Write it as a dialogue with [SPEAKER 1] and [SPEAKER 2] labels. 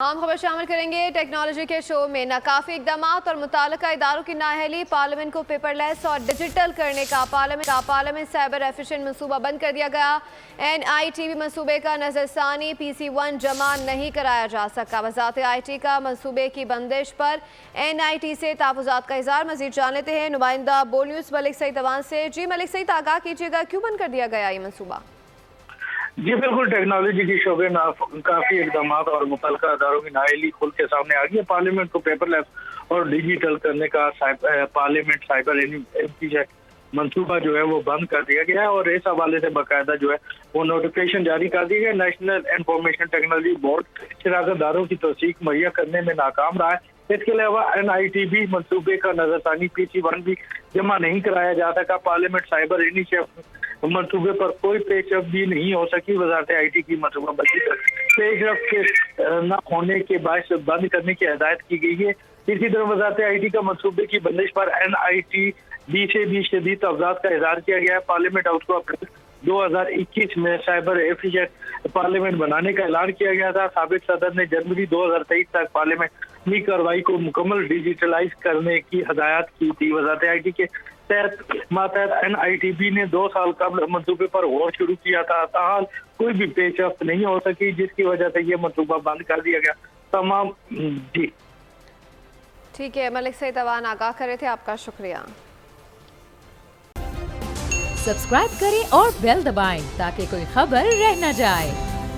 [SPEAKER 1] आम खबर शामिल करेंगे टेक्नोलॉजी के शो में नाकाफी इकदाम और मुताल्लिका इदारों की नाअहली, पार्लियामेंट को पेपरलेस और डिजिटल करने का पार्लियामेंट साइबर एफिशिएंट मनसूबा बंद कर दिया गया। NITV मनसूबे का नजरसानी PC1 जमा नहीं कराया जा सका। वजारत IT का मनसूबे की बंदिश पर NIT से तहफ़्फ़ुज़ात का इज़हार। मज़ीद जान लेते हैं नुमाइंदा बोल न्यूज़ मलिक सईद अवान से। जी मलिक सईद, आगाह कीजिएगा, क्यों बंद कर दिया गया ये मनसूबा?
[SPEAKER 2] जी बिल्कुल, टेक्नोलॉजी की शोबे काफी इकदाम और मुतल्लिका अदारों की नाअहली खुल के सामने आ गई है। पार्लियामेंट को पेपरलेस और डिजिटल करने का पार्लियामेंट साइबर एफिशिएंट मंसूबा जो है वो बंद कर दिया गया है और इस हवाले से बाकायदा जो है वो नोटिफिकेशन जारी कर दी गई। नेशनल इंफॉर्मेशन टेक्नोलॉजी बोर्ड शराकतदारों की तौसीक मुहैया करने में नाकाम रहा है। इसके अलावा NITV मंसूबे का नजरसानी PC1 भी जमा नहीं कराया जा सका। पार्लियामेंट साइबर इनिशिएटिव मंसूबे पर कोई पेशरफ भी नहीं हो सकी। वजारत IT की मंसूबा बंदी पर पेशरफ के न होने के बायस बंद करने की हिदायत की गई है। इसी तरह वजारत IT का मंसूबे की बंदिश पर NITV से भी शदीद तवज़ात का इज़हार किया गया है। पार्लियामेंट हाउस को अप्रैल 2021 में साइबर एफिशिएंट पार्लियामेंट बनाने का ऐलान किया गया था। साबिक सदर ने जनवरी 2023 तक पार्लियामेंट कार्रवाई को मुकम्मल डिजिटलाइज करने की हदायत की थी। वजारत IT के मातहत NITV ने 2 साल कबल मंसूबे पर गौर शुरू किया था, ताहाल कोई भी पेशरफ नहीं हो सकी, जिसकी वजह से ये मंसूबा बंद कर दिया गया। तमाम जी
[SPEAKER 1] ठीक है, मलिक सईद अवान आगाह कर रहे थे, आपका शुक्रिया।
[SPEAKER 3] सब्सक्राइब करें और बेल दबाएं ताकि कोई खबर रह न जाए।